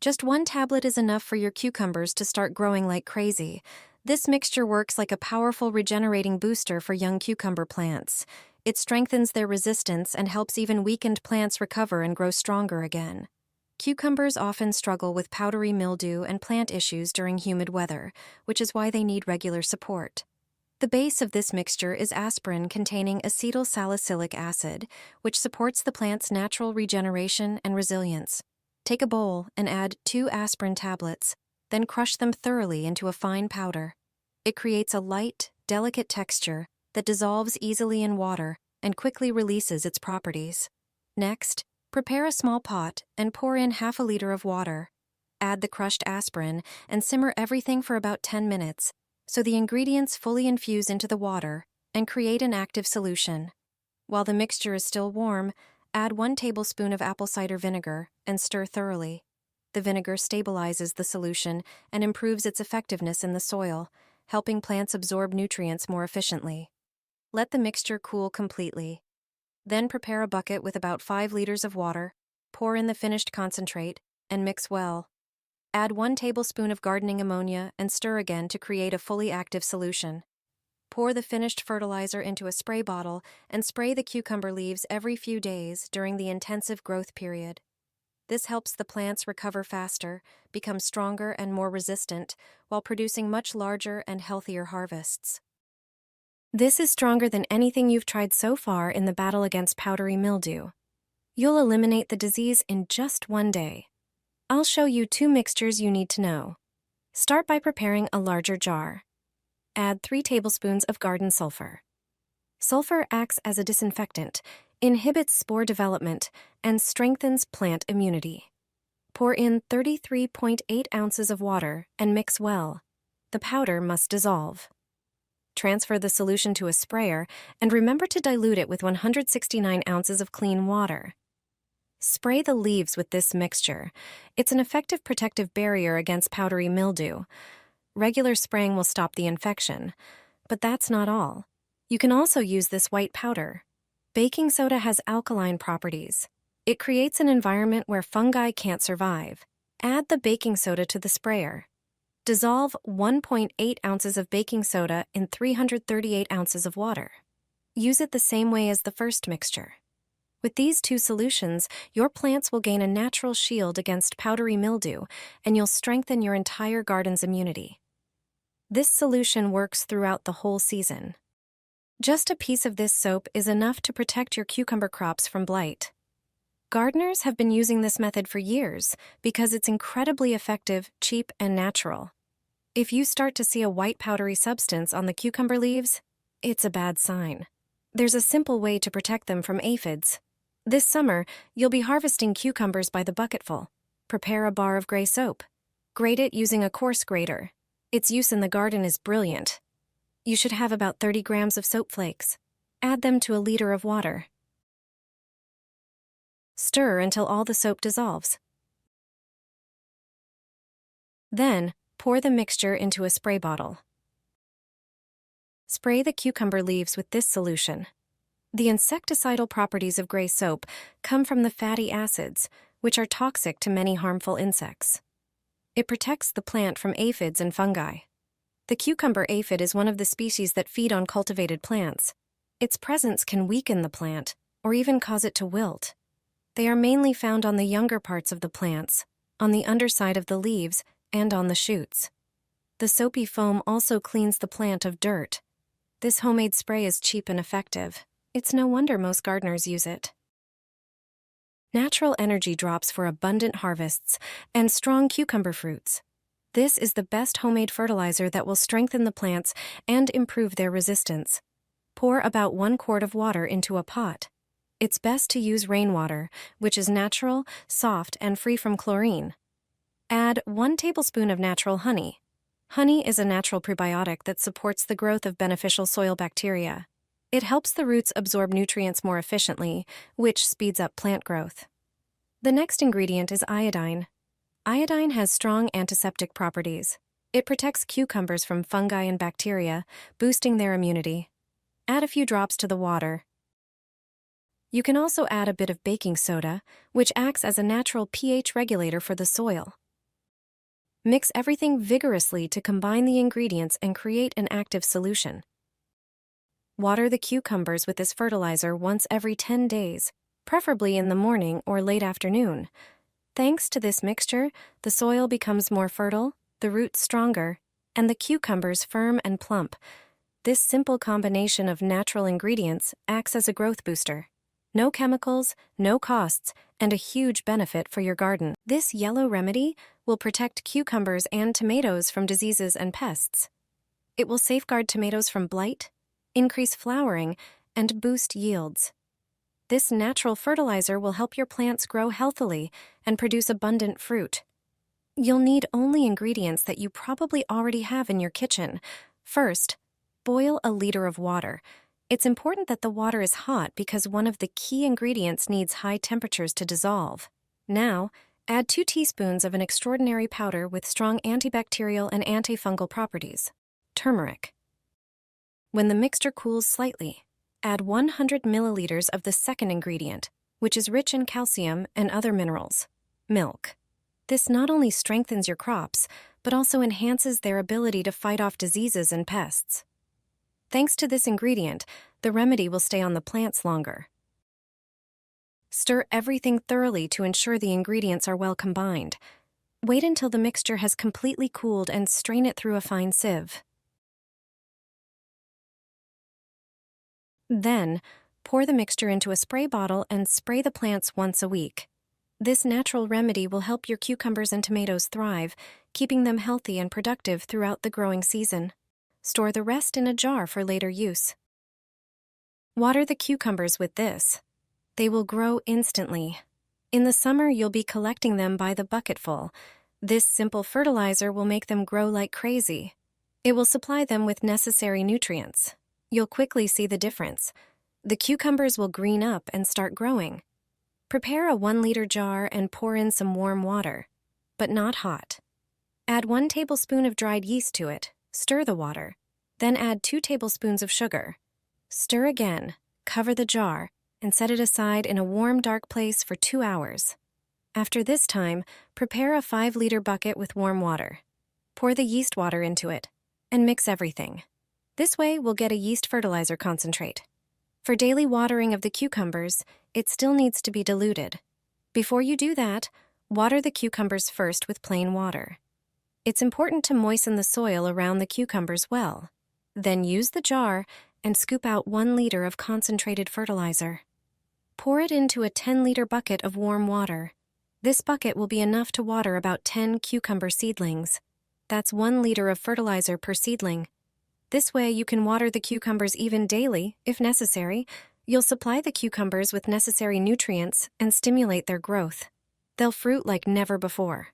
Just 1 tablet is enough for your cucumbers to start growing like crazy. This mixture works like a powerful regenerating booster for young cucumber plants. It strengthens their resistance and helps even weakened plants recover and grow stronger again. Cucumbers often struggle with powdery mildew and plant issues during humid weather, which is why they need regular support. The base of this mixture is aspirin containing acetyl salicylic acid, which supports the plant's natural regeneration and resilience. Take a bowl and add 2 aspirin tablets, then crush them thoroughly into a fine powder. It creates a light, delicate texture that dissolves easily in water and quickly releases its properties. Next, prepare a small pot and pour in half a liter of water. Add the crushed aspirin and simmer everything for about 10 minutes so the ingredients fully infuse into the water and create an active solution. While the mixture is still warm, add 1 tablespoon of apple cider vinegar and stir thoroughly. The vinegar stabilizes the solution and improves its effectiveness in the soil, helping plants absorb nutrients more efficiently. Let the mixture cool completely. Then prepare a bucket with about 5 liters of water, pour in the finished concentrate, and mix well. Add 1 tablespoon of gardening ammonia and stir again to create a fully active solution. Pour the finished fertilizer into a spray bottle and spray the cucumber leaves every few days during the intensive growth period. This helps the plants recover faster, become stronger and more resistant, while producing much larger and healthier harvests. This is stronger than anything you've tried so far in the battle against powdery mildew. You'll eliminate the disease in just 1 day. I'll show you 2 mixtures you need to know. Start by preparing a larger jar. Add 3 tablespoons of garden sulfur. Sulfur acts as a disinfectant, inhibits spore development, and strengthens plant immunity. Pour in 33.8 ounces of water and mix well. The powder must dissolve. Transfer the solution to a sprayer and remember to dilute it with 169 ounces of clean water. Spray the leaves with this mixture. It's an effective protective barrier against powdery mildew. Regular spraying will stop the infection. But that's not all. You can also use this white powder. Baking soda has alkaline properties. It creates an environment where fungi can't survive. Add the baking soda to the sprayer. Dissolve 1.8 ounces of baking soda in 338 ounces of water. Use it the same way as the first mixture. With these 2 solutions, your plants will gain a natural shield against powdery mildew, and you'll strengthen your entire garden's immunity. This solution works throughout the whole season. Just a piece of this soap is enough to protect your cucumber crops from blight. Gardeners have been using this method for years because it's incredibly effective, cheap, and natural. If you start to see a white powdery substance on the cucumber leaves, it's a bad sign. There's a simple way to protect them from aphids. This summer, you'll be harvesting cucumbers by the bucketful. Prepare a bar of gray soap. Grate it using a coarse grater. Its use in the garden is brilliant. You should have about 30 grams of soap flakes. Add them to a liter of water. Stir until all the soap dissolves. Then, pour the mixture into a spray bottle. Spray the cucumber leaves with this solution. The insecticidal properties of gray soap come from the fatty acids, which are toxic to many harmful insects. It protects the plant from aphids and fungi. The cucumber aphid is one of the species that feed on cultivated plants. Its presence can weaken the plant, or even cause it to wilt. They are mainly found on the younger parts of the plants, on the underside of the leaves, and on the shoots. The soapy foam also cleans the plant of dirt. This homemade spray is cheap and effective. It's no wonder most gardeners use it. Natural energy drops for abundant harvests and strong cucumber fruits. This is the best homemade fertilizer that will strengthen the plants and improve their resistance. Pour about 1 quart of water into a pot. It's best to use rainwater, which is natural, soft, and free from chlorine. Add 1 tablespoon of natural honey. Honey is a natural prebiotic that supports the growth of beneficial soil bacteria. It helps the roots absorb nutrients more efficiently, which speeds up plant growth. The next ingredient is iodine. Iodine has strong antiseptic properties. It protects cucumbers from fungi and bacteria, boosting their immunity. Add a few drops to the water. You can also add a bit of baking soda, which acts as a natural pH regulator for the soil. Mix everything vigorously to combine the ingredients and create an active solution. Water the cucumbers with this fertilizer once every 10 days, preferably in the morning or late afternoon. Thanks to this mixture, the soil becomes more fertile, the roots stronger, and the cucumbers firm and plump. This simple combination of natural ingredients acts as a growth booster. No chemicals, no costs, and a huge benefit for your garden. This yellow remedy will protect cucumbers and tomatoes from diseases and pests. It will safeguard tomatoes from blight, increase flowering, and boost yields. This natural fertilizer will help your plants grow healthily and produce abundant fruit. You'll need only ingredients that you probably already have in your kitchen. First, boil a liter of water. It's important that the water is hot because one of the key ingredients needs high temperatures to dissolve. Now, add 2 teaspoons of an extraordinary powder with strong antibacterial and antifungal properties, turmeric. When the mixture cools slightly, add 100 milliliters of the second ingredient, which is rich in calcium and other minerals, milk. This not only strengthens your crops, but also enhances their ability to fight off diseases and pests. Thanks to this ingredient, the remedy will stay on the plants longer. Stir everything thoroughly to ensure the ingredients are well combined. Wait until the mixture has completely cooled and strain it through a fine sieve. Then, pour the mixture into a spray bottle and spray the plants once a week. This natural remedy will help your cucumbers and tomatoes thrive, keeping them healthy and productive throughout the growing season. Store the rest in a jar for later use. Water the cucumbers with this. They will grow instantly. In the summer, you'll be collecting them by the bucketful. This simple fertilizer will make them grow like crazy. It will supply them with necessary nutrients. You'll quickly see the difference. The cucumbers will green up and start growing. Prepare a 1-liter jar and pour in some warm water, but not hot. Add 1 tablespoon of dried yeast to it. Stir the water. Then add 2 tablespoons of sugar. Stir again, cover the jar, and set it aside in a warm, dark place for 2 hours. After this time, prepare a 5-liter bucket with warm water. Pour the yeast water into it, and mix everything. This way, we'll get a yeast fertilizer concentrate. For daily watering of the cucumbers, it still needs to be diluted. Before you do that, water the cucumbers first with plain water. It's important to moisten the soil around the cucumbers well. Then use the jar and scoop out 1 liter of concentrated fertilizer. Pour it into a 10-liter bucket of warm water. This bucket will be enough to water about 10 cucumber seedlings. That's 1 liter of fertilizer per seedling. This way you can water the cucumbers even daily, if necessary. You'll supply the cucumbers with necessary nutrients and stimulate their growth. They'll fruit like never before.